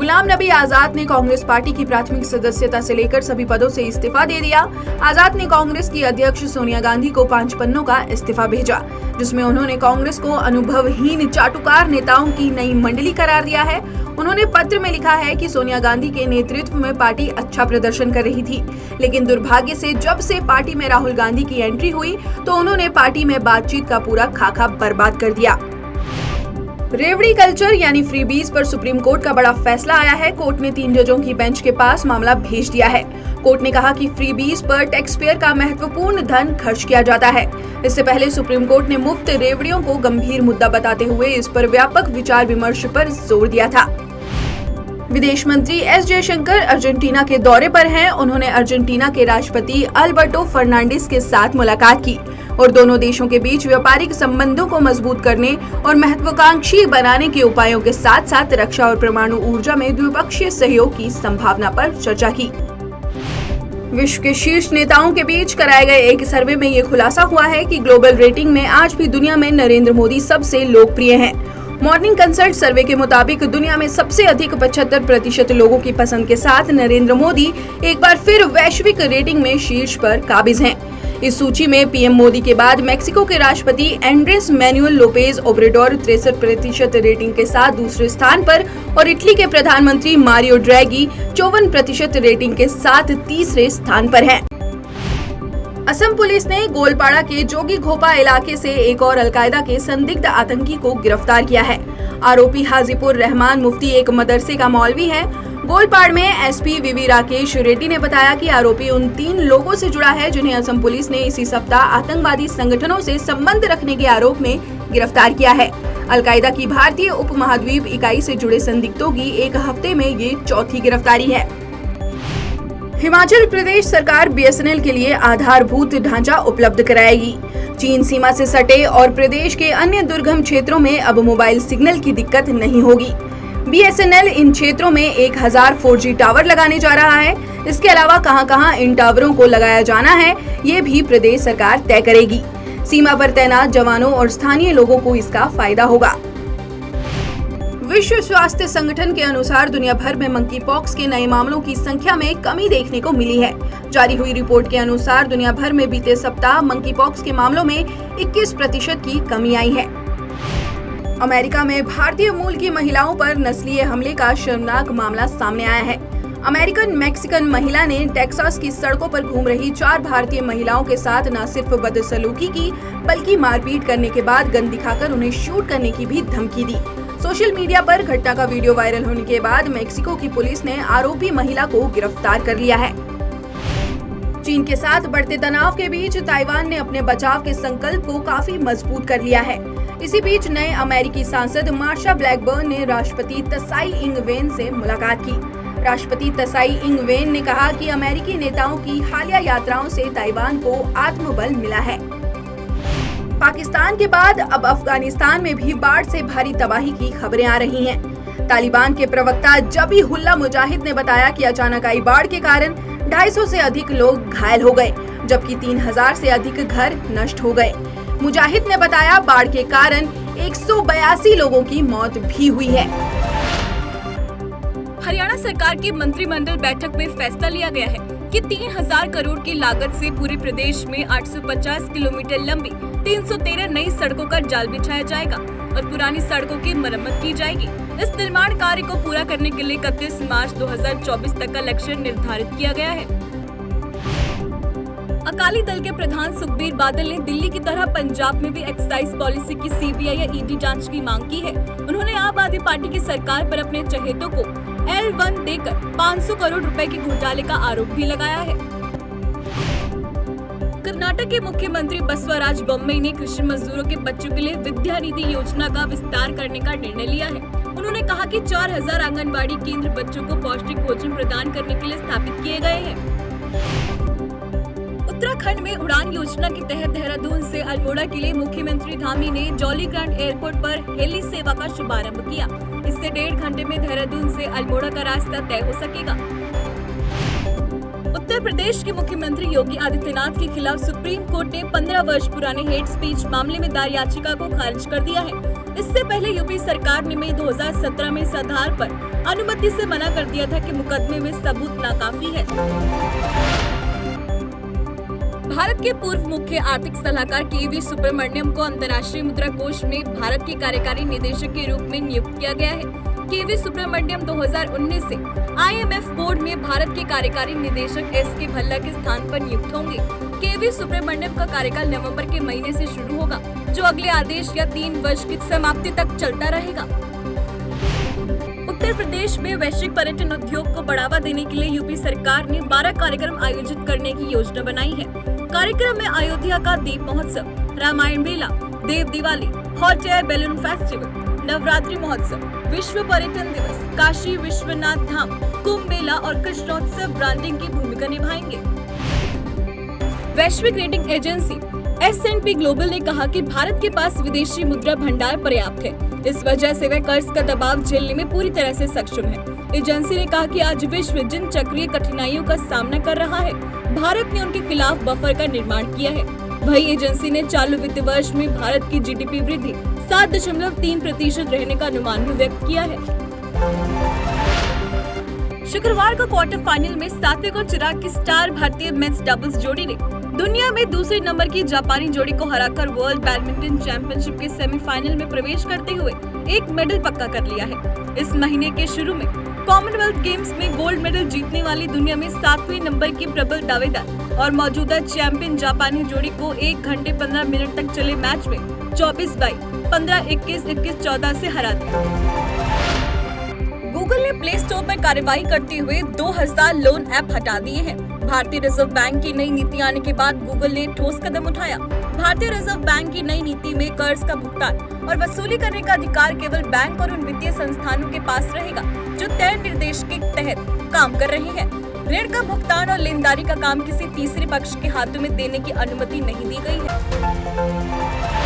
गुलाम नबी आजाद ने कांग्रेस पार्टी की प्राथमिक सदस्यता से लेकर सभी पदों से इस्तीफा दे दिया। आजाद ने कांग्रेस की अध्यक्ष सोनिया गांधी को 5 पन्नों का इस्तीफा भेजा, जिसमें उन्होंने कांग्रेस को अनुभवहीन चाटुकार नेताओं की नई मंडली करार दिया है। उन्होंने पत्र में लिखा है कि सोनिया गांधी के नेतृत्व में पार्टी अच्छा प्रदर्शन कर रही थी, लेकिन दुर्भाग्य से जब से पार्टी में राहुल गांधी की एंट्री हुई तो उन्होंने पार्टी में बातचीत का पूरा खाका बर्बाद कर दिया। रेवड़ी कल्चर यानी फ्रीबीज पर सुप्रीम कोर्ट का बड़ा फैसला आया है। कोर्ट ने 3 जजों की बेंच के पास मामला भेज दिया है। कोर्ट ने कहा कि फ्रीबीज पर टैक्स पेयर का महत्वपूर्ण धन खर्च किया जाता है। इससे पहले सुप्रीम कोर्ट ने मुफ्त रेवड़ियों को गंभीर मुद्दा बताते हुए इस पर व्यापक विचार विमर्श पर जोर दिया था। विदेश मंत्री एस जयशंकर अर्जेंटीना के दौरे पर हैं। उन्होंने अर्जेंटीना के राष्ट्रपति अल्बर्टो फर्नांडिस के साथ मुलाकात की और दोनों देशों के बीच व्यापारिक संबंधों को मजबूत करने और महत्वाकांक्षी बनाने के उपायों के साथ साथ रक्षा और परमाणु ऊर्जा में द्विपक्षीय सहयोग की संभावना पर चर्चा की। विश्व के शीर्ष नेताओं के बीच कराए गए एक सर्वे में ये खुलासा हुआ है कि ग्लोबल रेटिंग में आज भी दुनिया में नरेंद्र मोदी सबसे लोकप्रिय हैं। मॉर्निंग कंसल्ट सर्वे के मुताबिक दुनिया में सबसे अधिक 75% लोगों की पसंद के साथ नरेंद्र मोदी एक बार फिर वैश्विक रेटिंग में शीर्ष पर काबिज हैं। इस सूची में पीएम मोदी के बाद मेक्सिको के राष्ट्रपति Andres Manuel Lopez Obrador 63% rating के साथ दूसरे स्थान पर और इटली के प्रधानमंत्री मारियो ड्रैगी 54% रेटिंग के साथ तीसरे स्थान पर हैं। असम पुलिस ने गोलपाड़ा के जोगी घोपा इलाके से एक और अलकायदा के संदिग्ध आतंकी को गिरफ्तार किया है। आरोपी हाजीपुर रहमान मुफ्ती एक मदरसे का मौलवी है। गोलपाड़ में एसपी वीवी राकेश रेड्डी ने बताया कि आरोपी उन 3 लोगों से जुड़ा है जिन्हें असम पुलिस ने इसी सप्ताह आतंकवादी संगठनों से संबंध रखने के आरोप में गिरफ्तार किया है। अलकायदा की भारतीय उप महाद्वीप इकाई से जुड़े संदिग्धों की एक हफ्ते में ये चौथी गिरफ्तारी है। हिमाचल प्रदेश सरकार बीएसएनएल के लिए आधारभूत ढांचा उपलब्ध कराएगी। चीन सीमा से सटे और प्रदेश के अन्य दुर्गम क्षेत्रों में अब मोबाइल सिग्नल की दिक्कत नहीं होगी। बीएसएनएल इन क्षेत्रों में 1000 4G टावर लगाने जा रहा है। इसके अलावा कहां-कहां इन टावरों को लगाया जाना है, ये भी प्रदेश सरकार तय करेगी। सीमा पर तैनात जवानों और स्थानीय लोगों को इसका फायदा होगा। विश्व स्वास्थ्य संगठन के अनुसार दुनिया भर में मंकी पॉक्स के नए मामलों की संख्या में कमी देखने को मिली है। जारी हुई रिपोर्ट के अनुसार दुनिया भर में बीते सप्ताह मंकी पॉक्स के मामलों में 21% की कमी आई है। अमेरिका में भारतीय मूल की महिलाओं पर नस्लीय हमले का शर्मनाक मामला सामने आया है। अमेरिकन मैक्सिकन महिला ने टेक्सास की सड़कों पर घूम रही 4 भारतीय महिलाओं के साथ न सिर्फ बदसलूकी की बल्कि मारपीट करने के बाद गन दिखाकर उन्हें शूट करने की भी धमकी दी। सोशल मीडिया पर घटना का वीडियो वायरल होने के बाद मेक्सिको की पुलिस ने आरोपी महिला को गिरफ्तार कर लिया है। चीन के साथ बढ़ते तनाव के बीच ताइवान ने अपने बचाव के संकल्प को काफी मजबूत कर लिया है। इसी बीच नए अमेरिकी सांसद मार्शा ब्लैकबर्न ने राष्ट्रपति त्साई इंग-वेन से मुलाकात की। राष्ट्रपति त्साई इंग-वेन ने कहा कि अमेरिकी नेताओं की हालिया यात्राओं से ताइवान को आत्मबल मिला है। पाकिस्तान के बाद अब अफगानिस्तान में भी बाढ़ से भारी तबाही की खबरें आ रही हैं। तालिबान के प्रवक्ता जबीहुल्लाह मुजाहिद ने बताया कि अचानक आई बाढ़ के कारण 250 से अधिक लोग घायल हो गए, जबकि 3000 से अधिक घर नष्ट हो गए। मुजाहिद ने बताया बाढ़ के कारण 182 लोगों की मौत भी हुई है। हरियाणा सरकार की मंत्रिमंडल बैठक में फैसला लिया गया है कि 3000 करोड़ की लागत से पूरे प्रदेश में 850 किलोमीटर लंबी 313 नई सड़कों का जाल बिछाया जाएगा और पुरानी सड़कों की मरम्मत की जाएगी। इस निर्माण कार्य को पूरा करने के लिए 31 मार्च 2024 तक का लक्ष्य निर्धारित किया गया है। अकाली दल के प्रधान सुखबीर बादल ने दिल्ली की तरह पंजाब में भी एक्साइज पॉलिसी की सीबीआई या ईडी जांच की मांग की है। उन्होंने आम आदमी पार्टी की सरकार पर अपने चहेतों को L1 देकर 500 करोड़ रुपए के घोटाले का आरोप भी लगाया है। कर्नाटक के मुख्यमंत्री बसवराज बोम्मई ने कृषि मजदूरों के बच्चों के लिए विद्या निधि योजना का विस्तार करने का निर्णय लिया है। उन्होंने कहा कि 4000 आंगनबाड़ी केंद्र बच्चों को पौष्टिक भोजन प्रदान करने के लिए स्थापित किए गए हैं। उत्तराखंड में उड़ान योजना के तहत देहरादून से अल्मोड़ा के लिए मुख्यमंत्री धामी ने जॉली ग्रांट एयरपोर्ट पर हेली सेवा का शुभारंभ किया। इससे 1.5 घंटे में देहरादून से अल्मोड़ा का रास्ता तय हो सकेगा। उत्तर प्रदेश के मुख्यमंत्री योगी आदित्यनाथ के खिलाफ सुप्रीम कोर्ट ने 15 वर्ष पुराने हेट स्पीच मामले में दायर याचिका को खारिज कर दिया है। इससे पहले यूपी सरकार ने मई 2017 में इस आधार पर अनुमति से मना कर दिया था कि मुकदमे में सबूत नाकाफी है। भारत के पूर्व मुख्य आर्थिक सलाहकार के.वी. सुब्रमण्यम को अंतर्राष्ट्रीय मुद्रा कोष में भारत के कार्यकारी निदेशक के रूप में नियुक्त किया गया है। के.वी. सुब्रमण्यम 2019 से IMF बोर्ड में भारत के कार्यकारी निदेशक S.K. भल्ला के स्थान पर नियुक्त होंगे। के.वी. सुब्रमण्यम का कार्यकाल नवंबर के महीने से शुरू होगा, जो अगले आदेश या 3 वर्ष की समाप्ति तक चलता रहेगा। उत्तर प्रदेश में वैश्विक पर्यटन उद्योग को बढ़ावा देने के लिए यूपी सरकार ने 12 कार्यक्रम आयोजित करने की योजना बनाई है। कार्यक्रम में अयोध्या का दीप महोत्सव, रामायण मेला, Dev Diwali, hot air balloon festival, Navratri महोत्सव, विश्व पर्यटन दिवस, काशी विश्वनाथ धाम, कुंभ मेला और कृष्णोत्सव ब्रांडिंग की भूमिका निभाएंगे। वैश्विक रेटिंग एजेंसी S&P ग्लोबल ने कहा कि भारत के पास विदेशी मुद्रा भंडार पर्याप्त है। इस वजह से वह कर्ज का दबाव झेलने में पूरी तरह से सक्षम है। एजेंसी ने कहा कि आज विश्व जिन चक्रीय कठिनाइयों का सामना कर रहा है, भारत ने उनके खिलाफ बफर का निर्माण किया है। वही एजेंसी ने चालू वित्त वर्ष में भारत की GDP वृद्धि 7.3% रहने का अनुमान भी व्यक्त किया है। शुक्रवार को क्वार्टर फाइनल में सात्विक और चिराग की स्टार भारतीय मेंस डबल्स जोड़ी ने दुनिया में दूसरे नंबर की जापानी जोड़ी को हराकर वर्ल्ड बैडमिंटन चैंपियनशिप के सेमीफाइनल में प्रवेश करते हुए एक मेडल पक्का कर लिया है। इस महीने के शुरू में कॉमनवेल्थ गेम्स में गोल्ड मेडल जीतने वाली दुनिया में 7वें नंबर की प्रबल दावेदार और मौजूदा चैंपियन जापानी जोड़ी को 1 घंटे 15 मिनट तक चले मैच में 24-15, 21-14 से हरा दिया। गूगल ने प्ले स्टोर पर कार्रवाई करते हुए 2000 लोन ऐप हटा दिए हैं। भारतीय रिजर्व बैंक की नई नीति आने के बाद गूगल ने ठोस कदम उठाया। भारतीय रिजर्व बैंक की नई नीति में कर्ज का भुगतान और वसूली करने का अधिकार केवल बैंक और उन वित्तीय संस्थानों के पास रहेगा जो तय निर्देश के तहत काम कर रहे हैं। ऋण का भुगतान और लेनदारी का काम किसी तीसरे पक्ष के हाथों में देने की अनुमति नहीं दी गई है।